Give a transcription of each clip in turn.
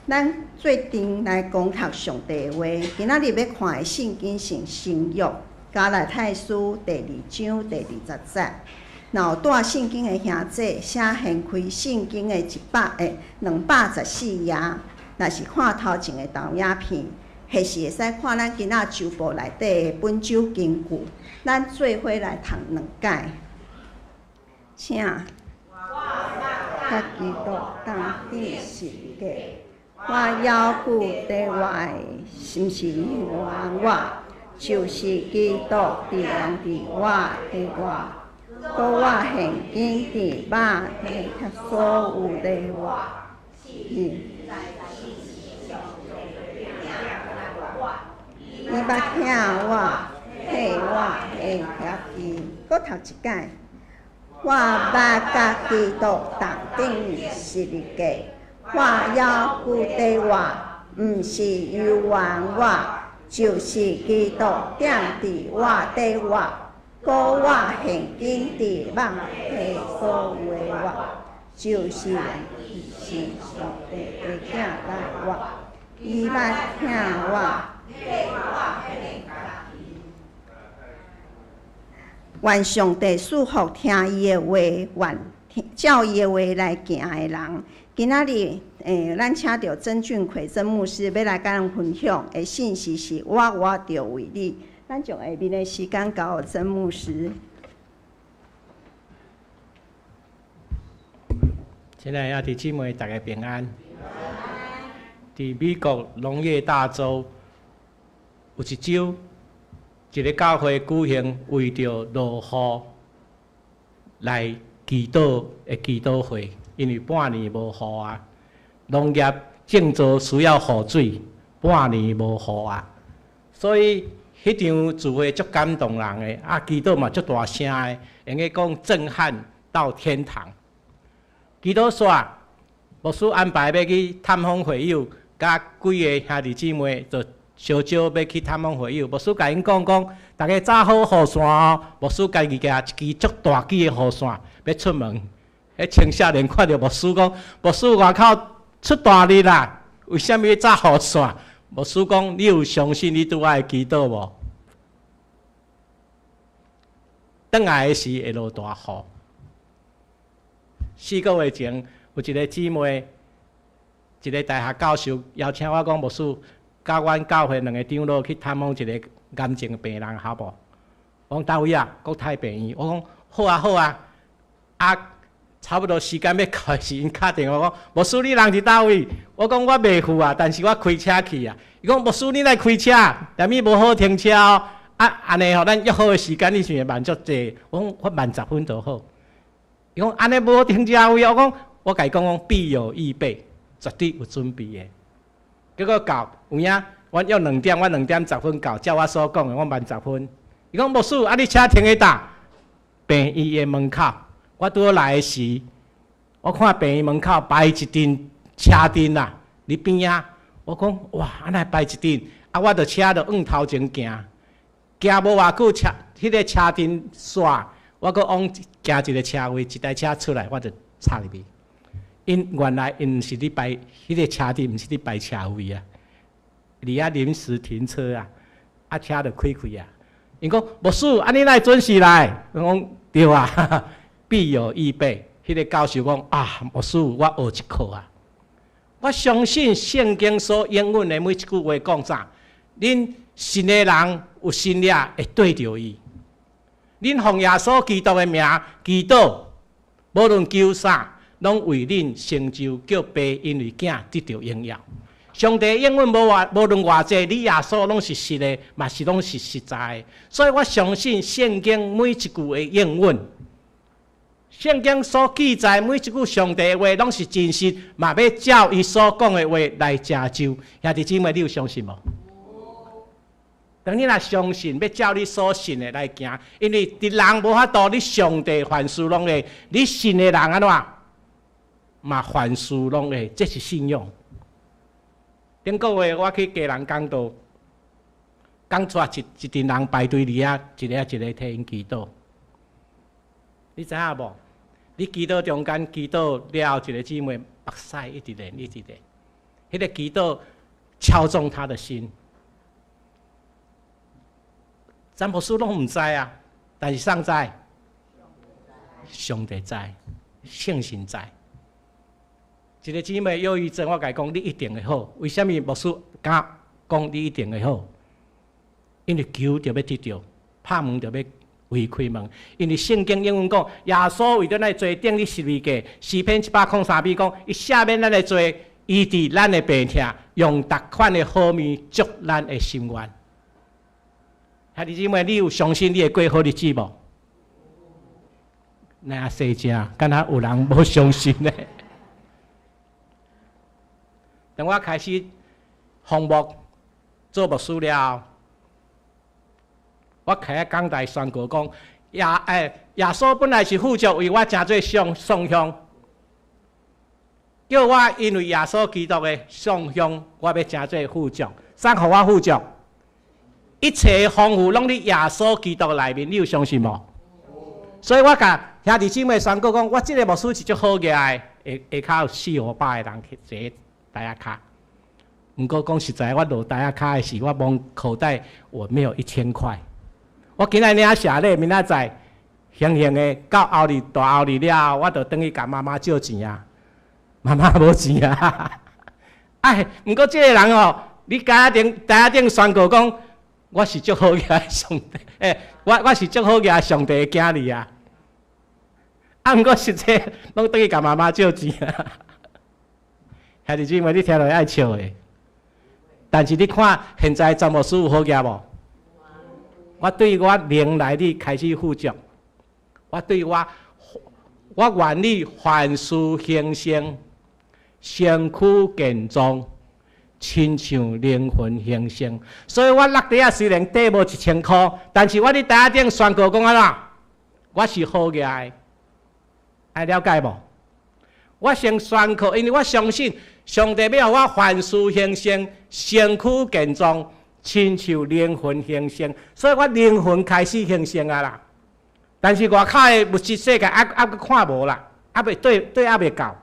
咱做阵来讲读上帝的话，今仔日要看的圣经是《新约》加拉太书第2章第20节。然后带圣经的兄弟写掀开圣经的214页，若是看头前的投影片，或是会使看咱今仔周报内底的本周经句，咱做伙来读2解。请。甲基督当顶十架，我要求在我的，毋是因我，就是基督伫我伫我。故我现今伫肉体甲所有的我，伊捌听我，替我的合意。搁读一解。我捌甲基督同顶十字架，我要求在我，毋是由我，就是基督点伫我伫我。故我现今伫肉体所有的我，就是是上帝的囝来我，伊捌听我。愿上帝祝福听伊的话，愿照伊的话来行的人。今仔日，咱请到曾俊奎曾牧师要来甲咱分享的信息是：我着为你。咱将下面的时间交予曾牧师。亲爱的兄弟姊妹，大家平安。伫美国农业大州有一州，一个教会举行为着落雨来祈祷的祈祷会，因为半年无雨啊，农业种植需要雨水，半年无雨啊，所以迄场聚会足感动人的，祈祷嘛足大声的，用个讲震撼到天堂。祈祷煞，牧师安排要去探访会友，甲几个兄弟姊妹就小招要去探访会友。牧师甲因讲，大家扎好雨伞哦。牧师家己举一支足大支的雨伞要出门。迄青少年看到牧师讲，牧师外口出大日啦，为什么要扎雨伞？牧师讲，你有相信你拄仔的祈祷无？转来的时会落大雨。4个月前，有一个姊妹，一个大学教授邀请我讲，牧师，甲阮教会2个长老去探访一个癌症病人，好无？我讲倒位啊？国泰病院。我讲好啊。差不多时间要到时，因打电话讲，牧师你人伫倒位？我讲我袂赴啊，但是我开车去啊。伊讲牧师你来开车，但咪无好停车哦。安尼吼，咱约好的时间，你想会慢足济？我讲我慢10分就好。伊讲安尼无好停车位，我甲伊讲必有预备，绝对有准备的。结果到有影，阮约2点，我2点10分到，照我所讲的，我慢10分。伊讲牧师，你车停喺倒？病院的门口。我拄好来的时，我看病院门口摆一阵车灯啦，伫边啊。我讲哇，安尼摆一阵，我着车着往头前行，行无偌久，迄个车灯煞，我搁往行一个车位，一台车出来，我就插入去。原来因是咧摆迄个车灯，毋是咧摆车位啊，离临时停车啊，车就开啊。因讲牧师，你哪会准时来？我讲对啊。必有预备。迄个教授讲牧师，我学一课啊。我相信圣经所应允的每一句话讲啥？恁信的人有信了会对着伊。恁奉耶稣基督的名祈祷，无论求啥，拢为恁成就，叫爸因为囝得到荣耀。上帝应允无论偌济，你耶稣拢是实的，嘛是拢是实在的。所以我相信圣经每一句的应允。圣经所记载每一句上帝的话，拢是真实，嘛要照伊所讲的话来成就。兄弟姊妹，你有相信无？当你若相信，要照你所信的来行，因为敌人无法度，你上帝凡事拢会，你信的人安怎嘛凡事拢会，这是信仰。顶个月我去家人讲道，讲出一群人排队里啊，一个替因祈祷。你知影无？你祈祷中间祈祷了后，一个姊妹目屎一直流，迄个祈祷敲中他的心。咱牧师拢唔知啊，但是上知，上帝知，圣神知。一个姊妹忧郁症，我甲伊讲，你一定会好。为什么牧师敢讲你一定会好？因为求就要得到，拍门就要为开门。因为圣经英文讲，耶稣为着咱做定你12个，诗篇103篇讲，伊赦免咱的罪，医治咱的病痛，用逐款的好物祝咱的心愿。兄弟姊妹，你有相信你会过好日子无？那细正，敢若有人无相信呢？当我开始服牧做牧师了后，我开始讲台宣告讲，耶稣本来是富足为我真做上香，叫我因为耶稣基督的上香，我要真做富足。啥互我富足？一切丰富拢伫耶稣基督内面，你有相信无？所以我甲兄弟姊妹宣告讲，我即个牧师是足好个的，下骹有400-500个人去坐台下骹。毋过讲实在，我落台下骹的时，我望口袋我没有1000块。我今仔领谢礼，明仔载兴兴的到后日大后日了，我就等去甲妈妈借钱啊。妈妈无钱啊！哎，毋过即个人哦，你台下顶宣告讲，我是足好个上帝，我是足好个上帝的囝儿啊。啊，毋过实际拢等去甲妈妈借钱啊。兄弟姊妹，你听落爱笑的，但是你看现在詹牧师有好个无？我对我灵内里开始富足，我对我愿意凡事兴盛，身躯健壮，亲像灵魂兴盛。所以我落地啊虽然底无1000块，但是我伫台顶宣告讲怎？我是好个的，爱了解无？我先宣告，因为我相信上帝要我凡事兴盛，身躯健壮。亲像灵魂兴盛，所以我灵魂开始兴盛啊啦。但是外口的物质世界还看无啦，还未对还未到。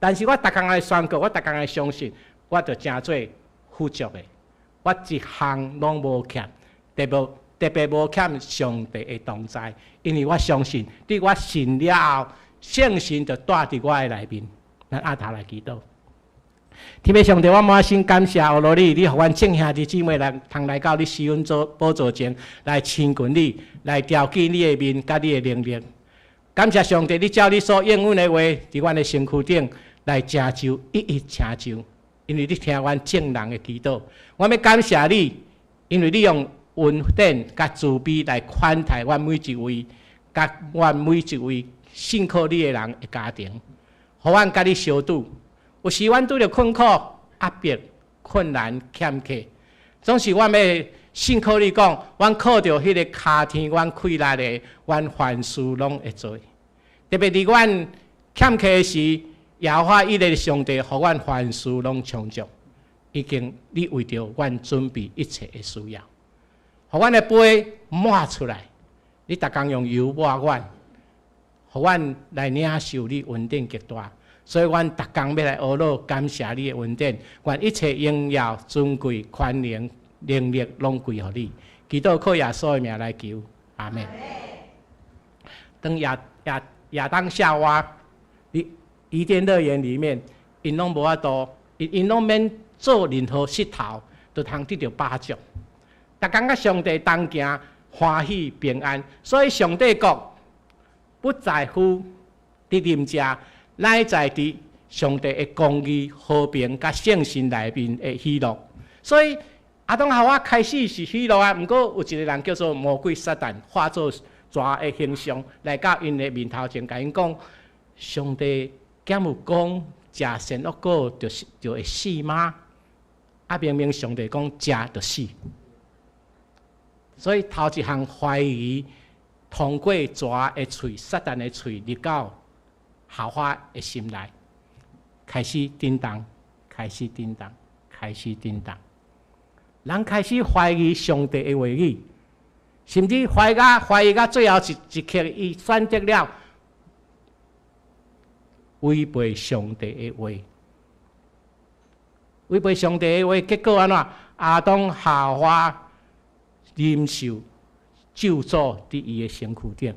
但是我逐工来宣告，我逐工来相信，我就真做富足的。我一项拢无欠，特别无欠上帝的同在，因为我相信，伫我信了后，圣神就带伫我的内面。咱压头来祈祷。天父上帝，我满心感谢欧罗你，你互阮正兄弟姊妹来通来到你施恩宝座前来亲近你，来调见你的面，甲你的能力。感谢上帝，你照你所应允的话，伫阮的身躯顶来成就，一一成就。因为你听阮正人的祈祷，我要感谢你，因为你用恩典甲慈悲来款待阮每一位，甲阮每一位信靠你的人的家庭，互阮甲你相拄。有时阮拄着困苦、压迫、困难、欠缺，总是阮要信靠你讲，阮靠着迄个脚天阮开力的，阮凡事拢会做。特别伫阮欠缺的时，耶和华伊个上帝，互阮凡事拢充足。已经你为着阮准备一切的需要，互阮的杯满出来。你逐工用油抹阮，互阮来领受你恩典极大。所以，阮逐工要来学乐，感谢你的恩典，愿一切荣耀、尊贵、权能、能力，拢归乎你。祈祷靠耶稣的名来求，阿门。当亚当夏娃，伊甸乐园里面，因拢无法度，因拢免做任何石头，就通得到饱足。逐工甲上帝同行，欢喜平安。所以，上帝国不在乎得啉食。乃在伫上帝的公义、和平、甲圣神内面的喜乐。所以亚当夏娃开始是喜乐啊，毋过有一个人叫做魔鬼撒旦，化作蛇的形象来到因的面头前，甲因讲：上帝敢有讲食善恶果就会死吗？啊，明明上帝讲食就死。所以头一项怀疑，通过蛇的喙、撒旦的喙入到夏娃的心内，开始震动，开始震动，开始震动。人开始怀疑上帝的话语，甚至怀疑到最后一刻，伊选择了违背上帝的话。违背上帝的话，结果安怎？亚当夏娃忍受咒诅伫伊的身躯顶。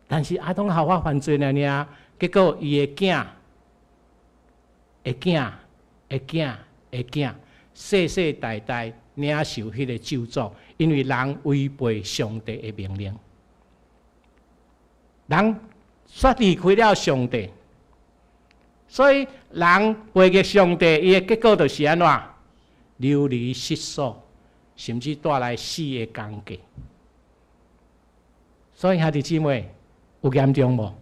但是亚当夏娃犯罪了，结果伊的囝、世世代代领受迄个咒诅，因为人违背上帝的命令，人却离开了上帝，所以人背逆上帝，伊的结果就是安怎？流离失所，甚至带来死的工价。所以兄弟姊妹，有严重无？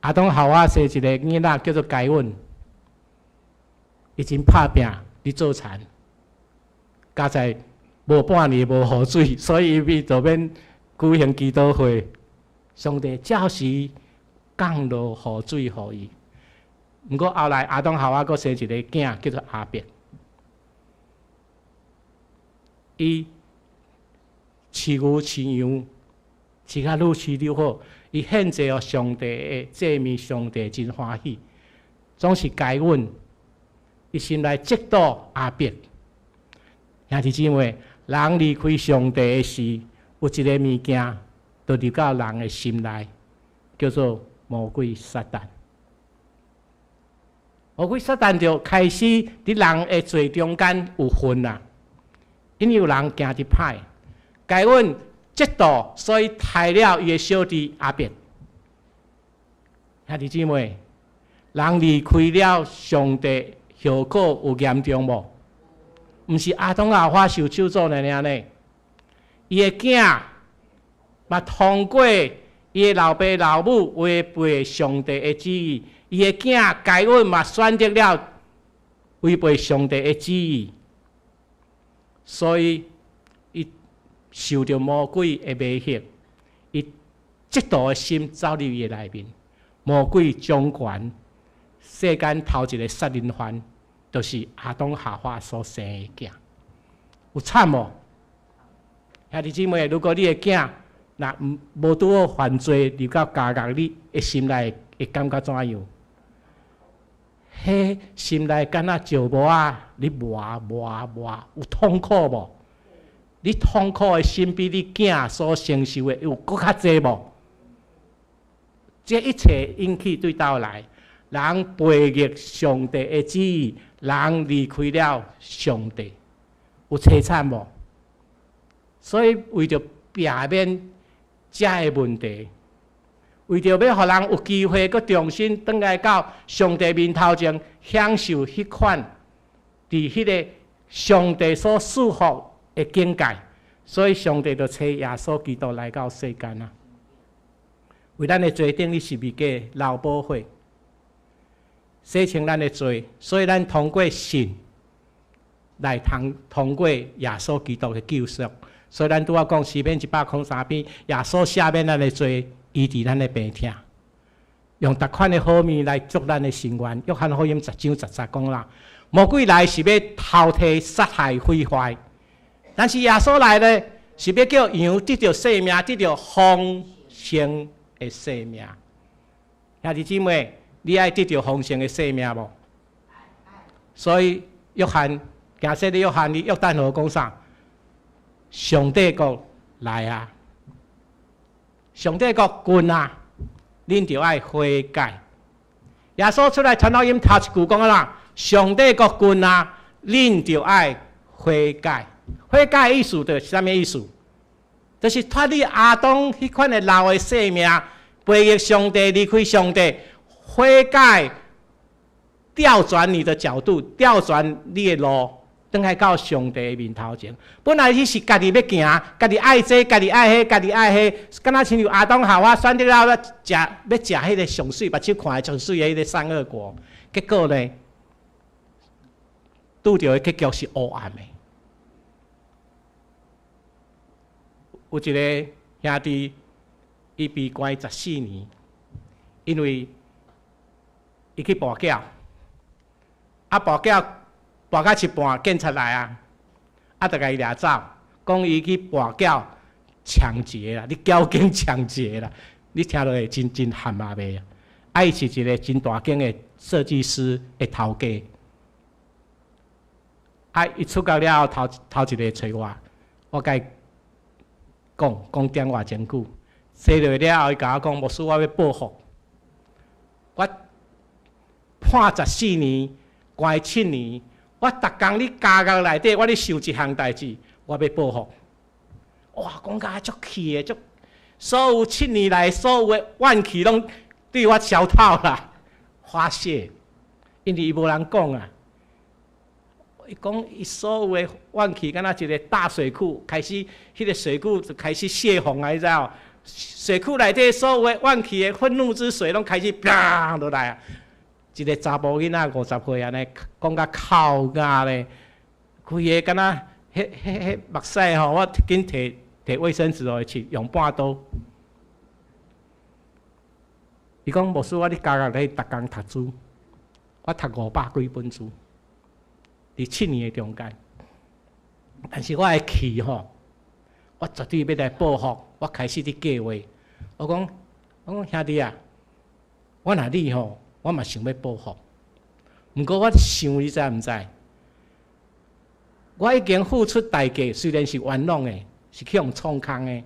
亚当夏娃生一个囡仔叫做该隐，伊真拍拼伫做田，加在无半年无雨水，所以伊就免举行祈祷会。上帝照时降落雨水予伊。毋过后来亚当夏娃佫生一个囝叫做亚伯，伊饲牛饲羊，饲甲愈饲愈好。伊献祭予上帝的祭物，上帝真欢喜。总是该隐，伊心内嫉妒亚伯。兄弟姊妹，人离开上帝的时，有一个物件，就入到人的心内，叫做魔鬼撒旦。魔鬼撒旦就开始伫人的罪中间有份啦，因为有人行得歹，该隐嫉妒，所以害了伊的小弟亚伯。兄弟姊妹，人离开了上帝，后果有严重无？毋是亚当夏娃受咒诅呢？伊的囝嘛通过伊的老爸老母违背上帝的旨意，伊的囝该隐嘛选择了违背上帝的旨意，所以伊受到魔鬼的迷惑，伊嫉妒的心走入伊的内面。魔鬼掌权，世间头一个杀人犯，就是亚当夏娃所生的囝。有惨无？兄弟姊妹，如果你的囝若无拄好犯罪入到家庭，你的心内会感觉怎样？迄心内敢若石磨啊，你磨，有痛苦无？你痛苦的心比你囝所承受的有搁较济无？这一切引起对倒来，人背逆上帝的旨意，人离开了上帝，有凄惨无？所以为着避免这个问题，为着要互人有机会佮重新转来到上帝面头前，享受迄款伫迄个上帝所赐福的境界，所以上帝就找耶稣基督来到世间啊。为咱的罪定立十字架劳保会，洗清咱的罪，所以咱通过信来通过耶稣基督的救赎。所以咱拄仔讲诗篇103篇，耶稣赦免咱的罪，医治咱的病痛，用逐款的好物来祝咱的心愿。约翰福音10章10讲啦，魔鬼来是要偷摕、杀害、毁坏，但是耶稣来呢，是要叫羊得到生命，得到丰盛的生命。兄弟姊妹，你爱得到丰盛的生命无？所以约翰，行说的约翰，你约旦河讲啥？上帝国来啊！上帝国近啊！恁就爱悔改。耶稣出来传福音头一句讲啦：上帝国近啊！恁就爱悔改。悔改的意思就是啥物意思？就是脱离亚当迄款的老的生命，背逆上帝，离开上帝，悔改，调转你的角度，调转你的路。转来到上帝的面头前，本来伊是家己要行，家己爱这，家己爱迄，家己爱迄，敢若亲像亚当夏娃选择了要食迄个上水，目睭看的上水的迄个善恶果，结果呢，拄到的结局是黑暗的。有一个兄弟，伊被关14年，因为伊去跋筊，跋筊。跋到一半，警察来啊！就甲伊掠走，讲伊去跋筊抢劫啦！你交警抢劫啦！你听落会真汗麻袂啊！伊是一个真大间的设计师的头家。伊出国了后，头一个找我甲伊讲电话真久，坐落了后，伊甲我讲，牧师，我要报复。我判14年，关7年，我逐工咧监狱内底，我咧受一项代志，我要报复。哇，讲甲足气的，足所有7年来所有的怨气拢对我消透啦，发泄。因为伊无人讲啊。伊讲，伊所有的怨气，敢若一个大水库，开始，迄个水库就开始泄洪啊！你知道？水库内底所有的怨气的愤怒之水，拢开始啪落来啊！一个查甫囡仔50岁安尼，讲甲哭甲咧，规个敢若迄目屎吼，我紧摕卫生纸落去用半刀。伊讲，牧师，我咧监狱咧，逐工读书，我读500几本书。伫7年的中间，但是我的气吼，我绝对要来报复。我开始伫计划，我讲兄弟啊，我若你吼，我嘛想要报复。毋过我想，你知毋知？我已经付出代价，虽然是冤枉的，是去用创空的，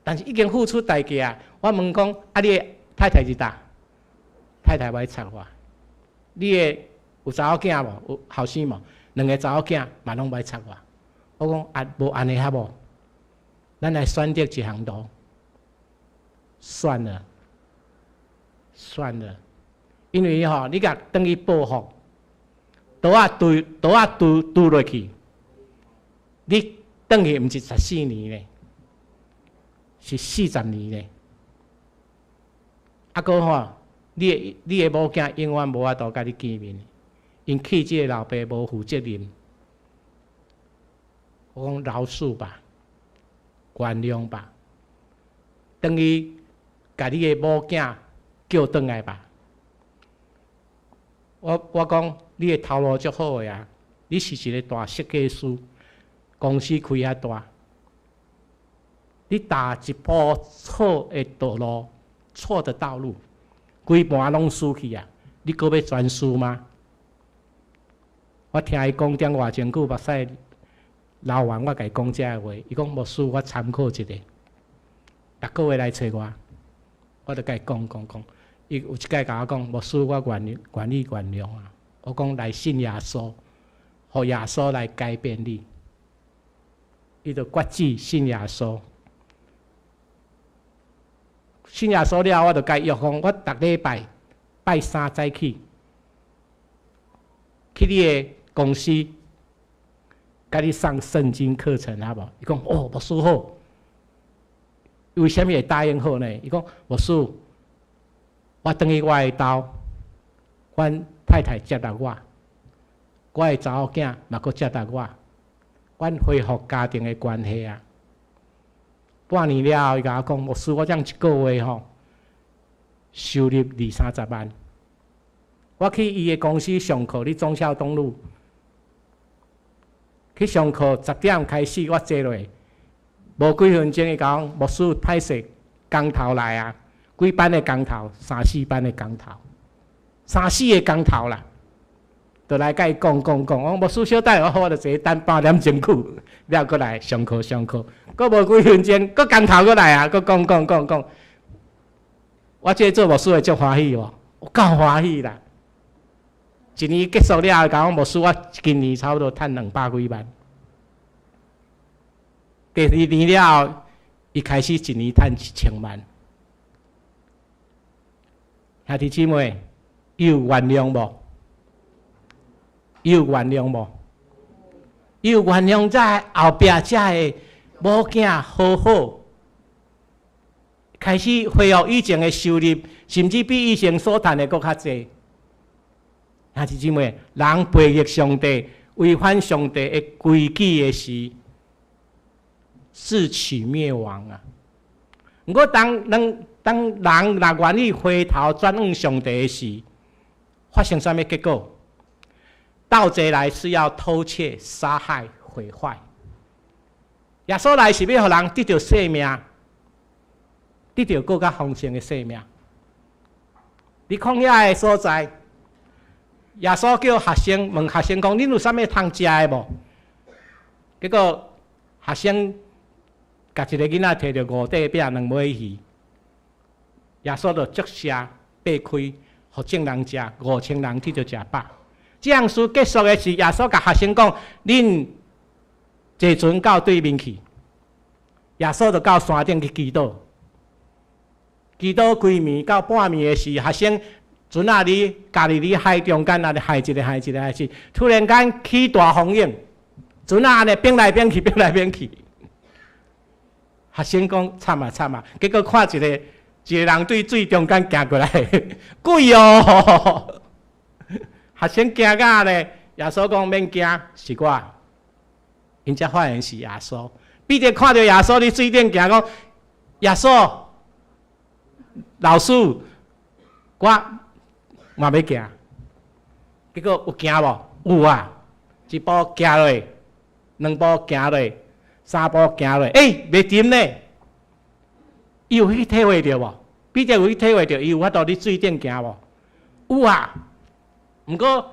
但是已经付出代价啊！我问讲，啊，你的太太是倒？太太歹插我，你的有查某囝无？有后生无？2个查某囝嘛拢歹插我。我讲啊，无安尼好无？咱来选择一项路。算了，因为吼，你甲等于报复，刀啊拄落去，你等于毋是14年咧，是40年咧。啊，搁吼，你的某囝永远无法度甲你见面。因气即个老爸无负责任，我讲饶恕吧，原谅吧，等于甲你的某囝叫转来吧。我讲你的头路足好个啊，你是一个大设计师，公司开遐大，你踏一步错的道路，错的道路，规盘拢输去啊！你搁要全输吗？我听伊讲电话真久，目屎流完，我甲伊讲这话，伊讲牧师，我参考一下，逐个月来找我就甲伊讲。伊有一摆甲我讲，牧师，我愿你原谅啊。我讲来信耶稣，互耶稣来改变你。伊就决志信耶稣。信耶稣了，我就甲伊约讲，我逐礼拜拜3早起，去你的公司，甲你上圣经课程，好无？伊讲哦，牧师好。为什么会答应好呢？伊讲牧师，我等于我的兜，阮太太接纳我，我的查某囝嘛阁接纳我，阮恢复家庭的关系啊。半年了后，伊甲我讲，牧师，我这样一个月吼，收入20-30万。我去伊的公司上课，伫忠孝东路。去上课10点开始，我坐落，无几分钟，伊讲牧师歹势，工头来啊！几班的工头，3-4班的工头，3-4个工头啦，就来甲伊讲。我牧师小等，我就坐等半点钟久，了过来上课，搁无几分钟，搁工头过来啊，搁讲。我这做牧师的足欢喜哦，我够欢喜啦！一年结束了后，甲我牧师，我今年差不多赚200几万。第2年了后，伊开始一年赚1000万。兄弟姊妹，伊有原谅无？伊有原谅在后壁才会某囝好好，开始恢复以前的收入，甚至比以前所赚的搁较济。兄弟姊妹，人背逆上帝、违反上帝的规矩的时，自取灭亡啊！不过当人若愿意回头转向上帝的时，发生什么结果？盗贼来是要偷窃、杀害、毁坏。耶稣来是要让人得到生命，得到更加丰盛的生命。伫旷野的所在，耶稣叫学生问学生讲：恁有啥物通食的无？结果学生甲一个囡仔摕着5块饼、2尾鱼，耶稣就足下掰开，互众人食，5000人去着食饱。这样事结束的是，耶稣甲学生讲：恁坐船到对面去。耶稣就到山顶去祈祷，祈祷规暝到半暝的时，学生船啊伫家己伫海中间啊，海一个海一个海去，突然间起大风涌，船啊安尼变来变去，变来变去。学生讲惨啊惨啊，结果看一个人对水中间行过来，鬼哦！学生惊到呢，耶稣讲免惊，是我。因才发现是耶稣。彼得看到耶稣伫水顶行，讲：耶稣，老师，我嘛要行。结果有行无？有啊，一步行落，2步行落，3步行落，袂沉呢。伊有去体会到无？彼得有去体会到，伊有法度伫水顶行无？有啊。毋过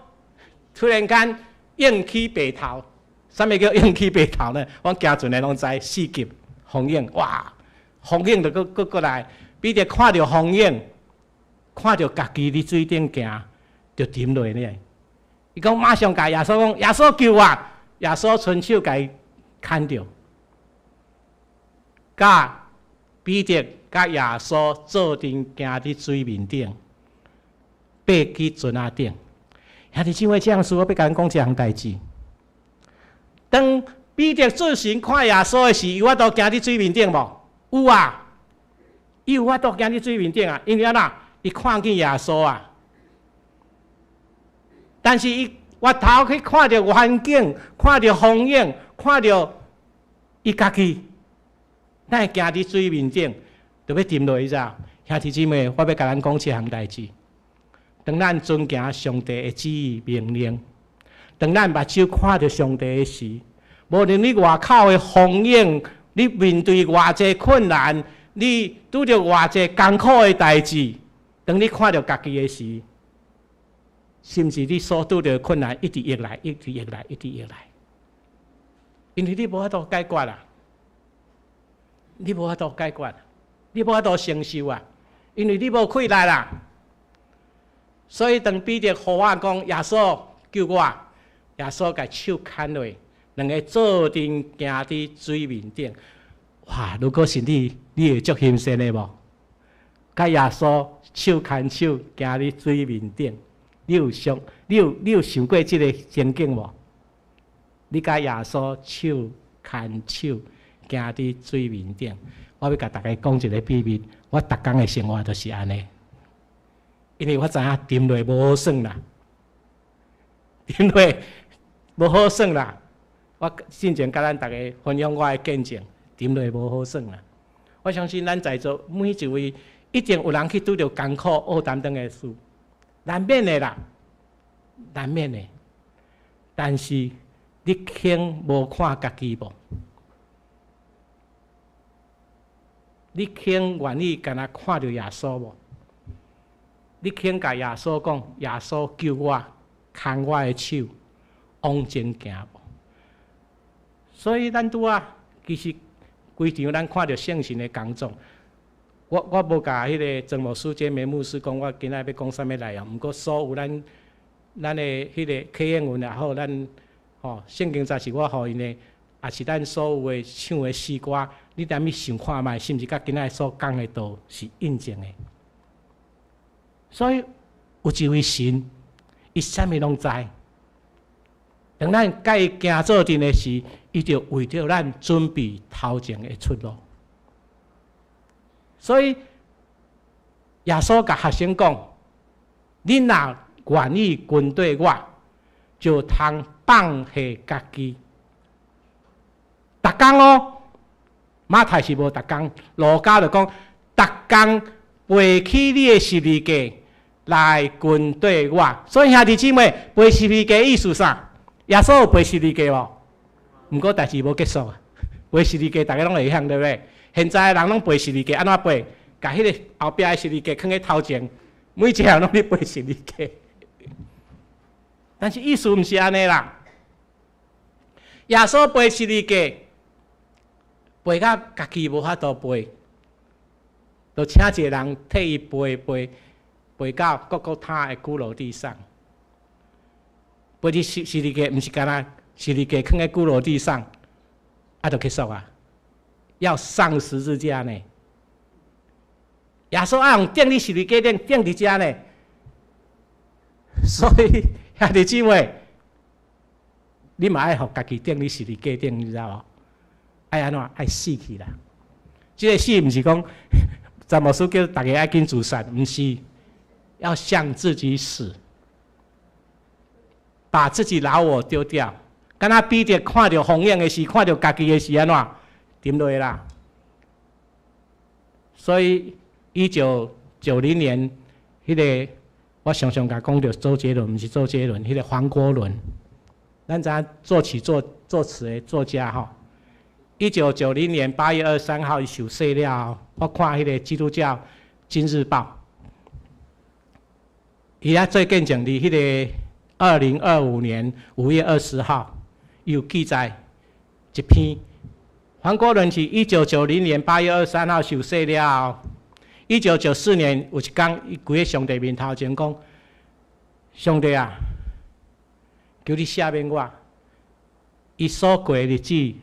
突然间应起白头。啥物叫应起白头呢？阮行船的拢知4级风涌，哇！风涌就过来，彼得看到风涌，看到家己伫水顶行，就沉落呢。伊讲马上甲耶稣讲：耶稣救我！耶稣伸手甲伊牵着，甲彼得甲耶稣做阵行伫水面顶，爬去船仔顶。兄弟姊妹，这样事我要甲恁讲一项代志。当彼得做神看耶稣的时，有法度行伫水面顶无？有啊，伊有法度行伫水面顶啊，因为哪？伊看见耶稣啊。但是伊回头去看到环境，看到风涌，看到伊家己，咱行伫水面顶，就要沉落去咋？兄弟姊妹，我要甲咱讲一项代志。当咱遵行上帝的旨意命令。当咱目睭看到上帝的时，无论你外口的风涌，你面对偌济困难，你拄着偌济艰苦的代志，当你看到家己的时，是毋是你所拄着困难一直越来，一直越来，一直越来？因为你无法度解决啦，你无法度解决，你无法度承受啊，因为你无气力啦。所以当彼得呼我讲：耶稣救我！耶稣甲手牵落，2个做阵行伫水面顶。哇！如果是你会足欣赏的无？甲耶稣手牵手行伫水面顶，你有想过即个情景无？你甲耶稣手牵手行伫水面顶，我要甲大家讲一个秘密，我逐工的生活就是安尼，因为我知影沉落无好算啦，沉落。无好算啦！我之前甲咱大家分享我的见证，沉落无好算啦。我相信咱在座每一位，一定有人去拄着艰苦、黑担当的事，难免的啦，难免的。但是你肯无看家己无？你肯愿意干那看到耶稣无？你肯甲耶稣讲：耶稣救我，牵我的手。往前行无，所以咱拄啊，其实规场咱看到圣神的工作，我无甲迄个曾牧师、这梅牧师讲，我今仔要讲啥物内容。毋过所有咱的迄个课言文也好，咱圣经则是我互因的，也是咱所有的唱的诗歌，你踮去想看觅，是毋是甲今仔所讲的道是印证的？所以有一位神，伊啥物拢知。当咱甲伊行做阵的时，伊就为着咱准备头前的出路。所以耶稣甲学生讲：恁若愿意跟对我，就通放下家己。逐工哦，马太是无逐工，路加就讲逐工背起你的十字架来跟对我。所以兄弟姊妹，背十字架意思啥？耶稣有背十字架无？毋过代志无结束啊！背十字架大家拢会晓，对不对？现在的人拢背十字架，安怎背？甲迄个后壁的十字架放喺头前，每一项拢咧背十字架。但是意思毋是安尼啦。耶稣背十字架，背到家己无法度背，就请一个人替伊背到各各他的骷髅地上。背伫十字架，毋是干那十字架放在骷髅地上，就结束啊！要上十字架呢。耶稣用钉伫十字架顶，钉伫遮呢。所以兄弟姊妹，你嘛爱互家己钉伫十字架顶，你知道无？爱安怎？爱死去啦！这个死毋是讲詹牧师叫大家爱紧自杀，毋是，要向自己死，把自己老我丢掉。敢若彼得看到风影的时，看到家己的时安怎？沉落啦。所以1990年，迄个我常常甲讲到周杰伦，毋是周杰伦，迄个黄国伦，咱知影作曲作词的作家吼。1990年8月23号伊受洗了后，我看迄个基督教今日报，伊遐做见证伫迄个2025年5月20号，有记载一篇。黄国伦是1990年8月23号受洗了后，1994年有一天，伊跪喺上帝面头前讲：上帝啊，求你赦免我，伊所过的日子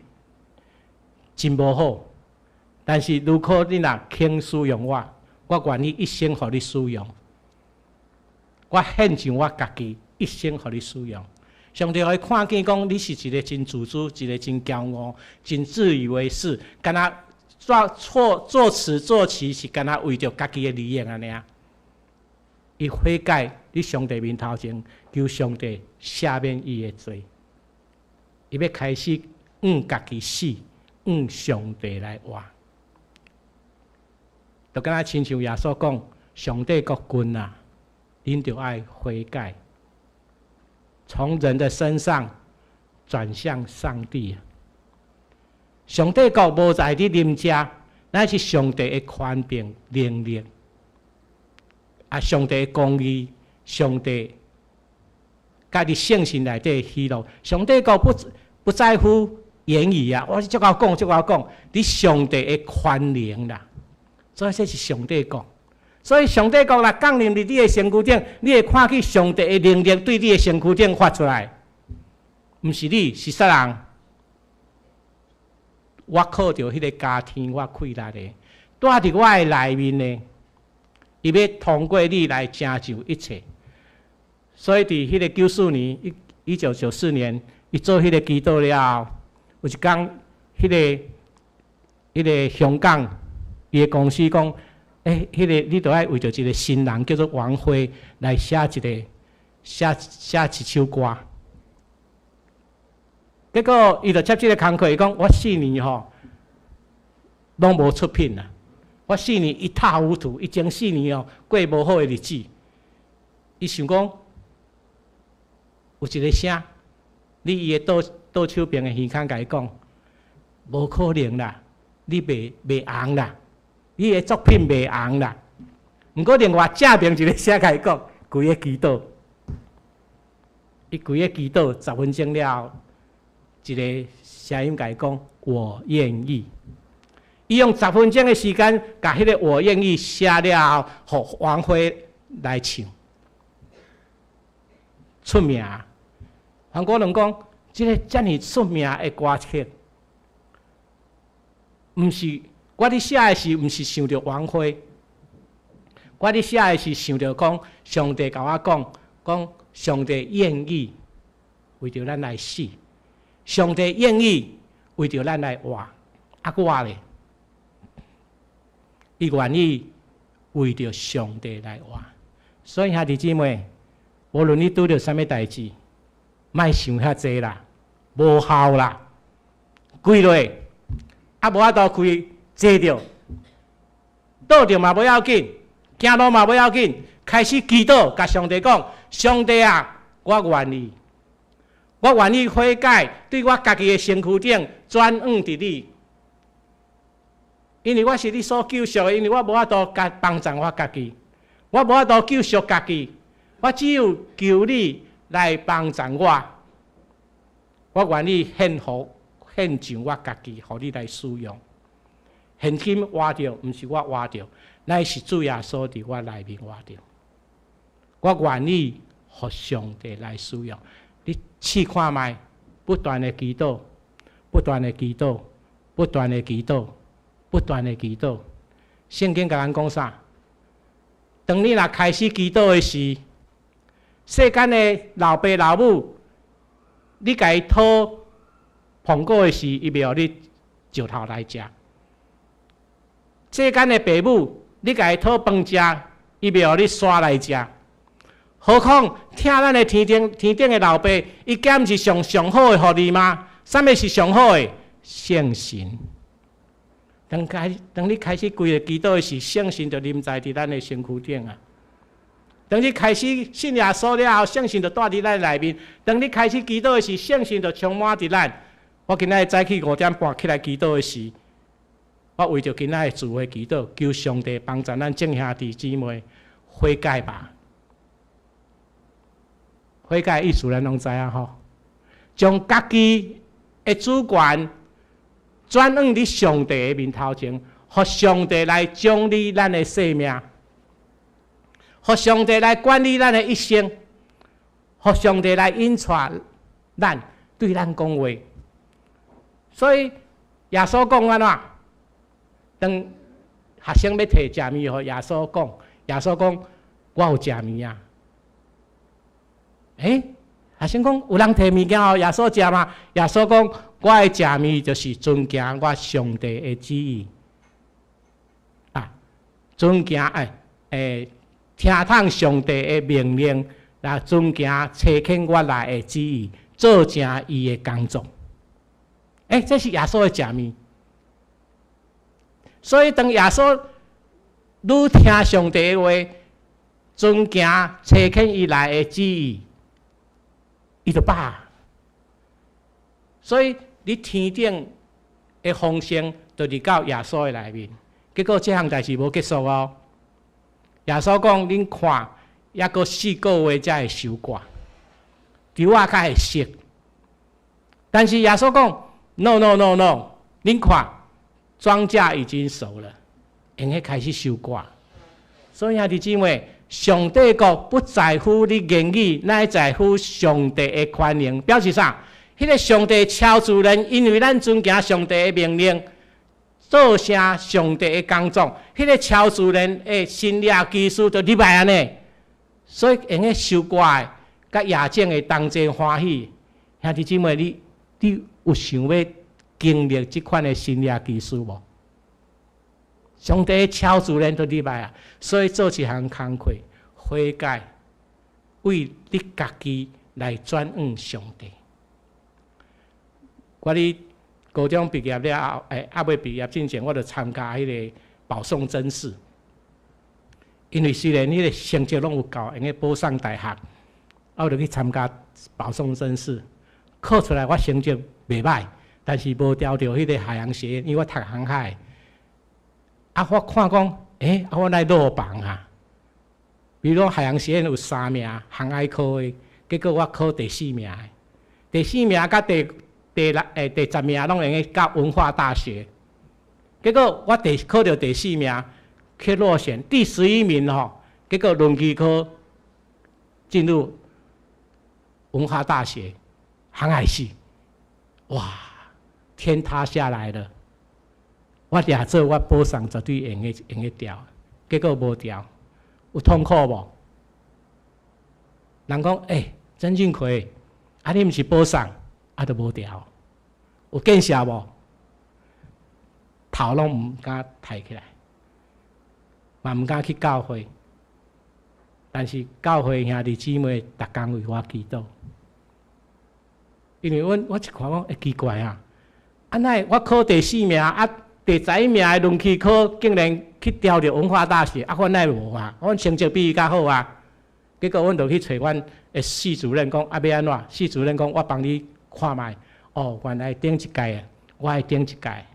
真无好，但是如果你若肯使用我，我愿意一生互你使用。我献上我家己，一生互你使用。上帝会看见讲，你是一个真自私、一个真骄傲、真自以为是，敢若作词作曲是敢若为着家己的利益安尼啊。伊悔改伫上帝面头前，求上帝赦免伊的罪。伊要开始家己死，上帝来活。就敢若亲像耶稣讲，上帝国君啊，恁就爱悔改。从人的身上转向上帝。上帝国无在你啉遮，乃是上帝的权柄能力，上帝的公义，上帝家己圣心内底喜乐。上帝国不在乎言语啊！我即个讲，你上帝的权能啦，所以这是上帝国。所以上帝国若降临伫你的身躯顶，你会看见上帝的能力对你的身躯顶发出来，毋是你，是啥人？我靠着迄个加天我气力的，住伫我的内面呢，伊要通过你来成就一切。所以伫迄个94年，1994年，伊做迄个祈祷了后，有一天，迄个香港伊的公司讲。迄个你著爱为着一个新人叫做王辉来写一首歌。结果伊著接这个工课，伊讲我4年吼拢无出品啦，我4年一塌糊涂，已经4年过无好的日子。伊想讲有一个声，你伊的倒手边的耳孔甲伊讲，无可能啦，你袂红啦。你的作品袂红啦，毋过另外正面一个写甲伊讲，规个祈祷，伊规个祈祷10分钟了后，一个声音甲伊讲，我愿意。伊用10分钟的时间，甲迄个我愿意写了后，互王辉来唱，出名。黄国伦讲，这个遮尔出名的歌曲，毋是。我咧写的是，毋是想着王辉，我咧写的是想着讲，上帝甲我讲上帝愿意为着咱来死，上帝愿意为着咱来活，我咧，伊愿意为着上帝来活。所以兄弟姊妹，无论你拄着啥物代志，莫想遐济啦，无效啦，跪落，无法度开。坐着，倒着嘛不要紧，行路嘛不要紧，开始祈祷，甲上帝讲：上帝啊，我愿意，我愿意悔改，对我家己的身躯顶转往伫你，因为我是你所救赎的，因为我无法度帮助我家己，我无法度救赎家己，我只有求你来帮助我。我愿意献上我家己，互你来使用。现今活着，毋是我活着，乃是主耶稣伫我内面活着。我愿意互上帝来使用。你试看卖，不断的祈祷，不断的祈祷，不断的祈祷，不断的祈祷。圣经甲咱讲啥？当你若开始祈祷的时，世间的老爸老母，你甲伊讨苹果的时，伊袂互你石头来食；世间的爸母，你甲伊讨饭食，伊袂互你刷来食。何况听咱的天顶的老爸，伊敢毋是上好的互你吗？啥物是上好的？圣神。当你开始规个祈祷的时，圣神就临在伫咱的身躯顶啊。当你开始信耶稣了后，圣神就住伫咱内面。当你开始祈祷的时，圣神就充满伫咱。我今仔日早起5点半起来祈祷的时，我为着今仔日聚会祈祷，求上帝帮助咱众兄弟姊妹悔改吧。悔改意思咱拢知影吼，将家己的主权转往伫上帝的面头前，互上帝来掌理咱的生命，互上帝来管理咱的一生，互上帝来引带咱，对咱讲话。所以耶稣讲安怎？当学生要摕食面，互耶稣讲，耶稣讲我有食面啊。学生讲有人摕物件互耶稣食吗？耶稣讲我的食面就是遵行我上帝的旨意啊，遵行听从上帝的命令，来遵行查肯我来的旨意，做成伊的工作。这是耶稣的食面。所以当耶稣愈听上帝的话，遵行查肯伊来的旨意，伊就饱。所以你天顶的丰盛，就入到耶稣的内面。结果这项代志无结束哦。耶稣讲：恁看，还阁4个月才会收割，稻仔才会熟。但是耶稣讲 ：No， 恁看，庄稼已经熟了，应该开始收割。所以兄弟姊妹，上帝国不在乎你言语，乃在乎上帝的权能。表示啥？迄个上帝超自然，因为咱遵行上帝的命令，做成上帝的工作，迄个超自然的新业技术就入来安尼。所以用个收割的，甲亚种的同齐欢喜。兄弟姊妹，你有想要经历这款的新业技术无？上帝的超自然都入来啊！所以做一项工课，悔改，为你家己来转往上帝。我伫高中毕业了后，还未毕业之前，我就参加迄个保送甄试。因为虽然迄个成绩拢有够，用个保送大学，我就去参加保送甄试，考出来我成绩袂歹，但是无调到迄个海洋学院，因为我读航海。我看讲，我来落榜啊！比如讲海洋学院有3名航海科的，结果我考第4名，第4名甲第10名拢用个到文化大学，结果我考到第4名，去落选第11名吼，结果轮机科进入文化大学航海系，哇，天塌下来了！我掠做我保送绝对用个调，结果无调，有痛苦无？人讲曾俊奎，你毋是保送？都无调，有见识无？头拢毋敢抬起来，嘛毋敢去教会。但是教会兄弟姊妹逐工为我祈祷，因为我一看讲奇怪啊，奈我考第4名第11名的轮机考竟然去调入文化大学，阮奈无啊？阮成绩比伊较好啊。结果阮就去找阮的系主任讲要安怎？系主任讲我帮你看卖，原来顶一届啊，我会顶一届。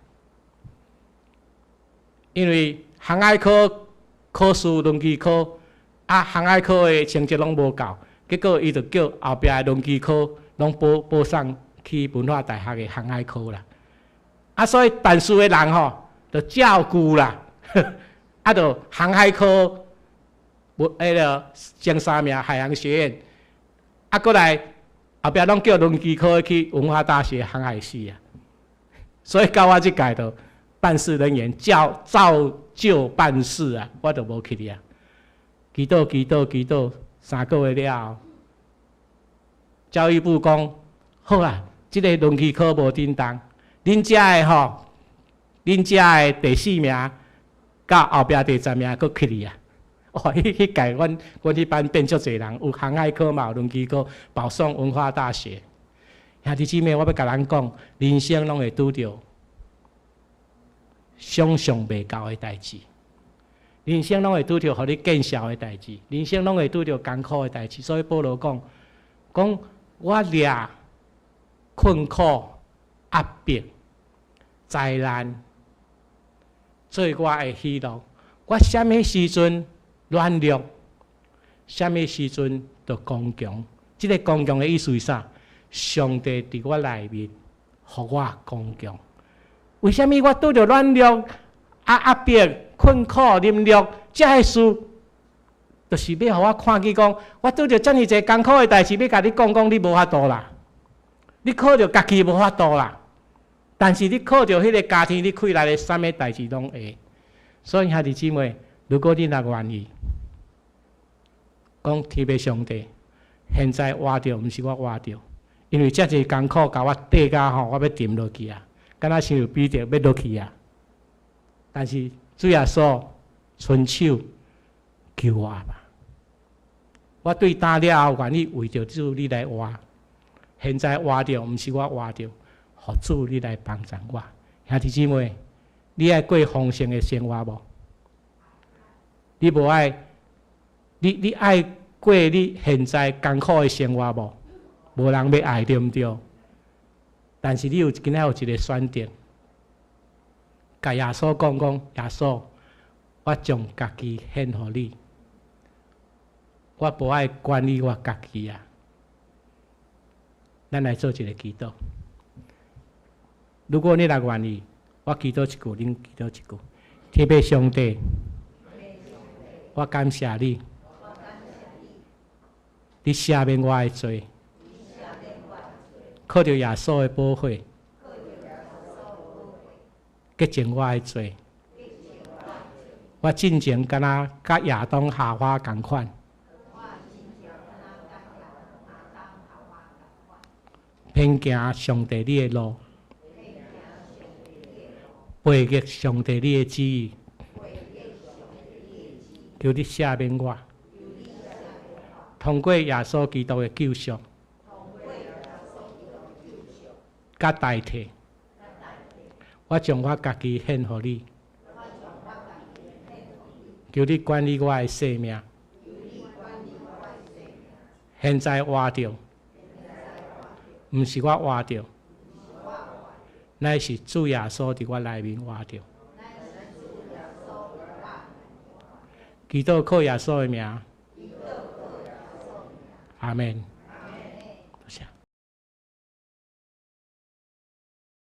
因为航海科考试、轮机考航海科的成绩拢无够，结果伊就叫后壁的农机科拢补上去文化大学的航海科啦。所以办事的人吼，就照顾啦，就航海科，迄个前3名海洋学院，过来后壁拢叫农机科去文化大学航海系啊。所以到我即届就办事人员照旧办事啊，我就无去哩啊。祈祷3个月了后，教育部讲好啊，即个论语科无叮当，恁遮的吼，恁遮的第4名，甲后壁第10名佫去哩啊。迄届阮迄班变足侪人，有航海科嘛，有论语科，保送文化大学。兄弟姊妹，我要甲咱讲，人生拢会拄着想象袂到的代志。人生拢会拄着互你见笑的代志，人生拢会拄着艰苦的代志。所以保罗讲我掠困苦、压迫、灾难，做我的喜乐。我什么时阵软弱，什么时阵就刚强。这个刚强的意思是啥？上帝伫我内面，互我刚强。为什么我拄着软弱、压迫、困苦、凌辱这些事，就是要互我看见讲，我拄着遮尔济艰苦的代志，要甲你讲，你无法度啦。你靠着家己无法度啦，但是你靠着迄个家庭，你开来的什么代志拢会。所以兄弟姊妹，如果你若愿意，讲天父上帝，现在活着，毋是我活着，因为遮济艰苦，甲我缀甲吼，我要沉落去啊，敢若像彼得要落去啊。但是主耶稣伸手救我吧。我对打了后，愿意为着主你来活。现在活着，毋是我活着，互主你来帮助我。兄弟姊妹，你爱过丰盛的生活无？你无爱？你爱过你现在艰苦的生活无？无人要爱，对毋对？但是你今仔有一个选择，甲耶稣讲，耶稣，我将家己献互你，我无爱管理我家己啊。咱来做一个祈祷。如果你若愿意，我祈祷一句，恁祈祷一句。天父上帝，我感谢你，你赦免我的罪，靠着耶稣的宝血，洁净我的罪。我进前敢若甲亚当夏娃同款。偏行上帝你的路，背逆上帝你的旨意，求你赦免我。通过耶稣基督的救赎，甲代替，我将我家己献予你，求你管理我的生命。现在活着。毋是我活着，乃是主耶稣伫我内面活着。祈祷靠耶稣的名，阿门。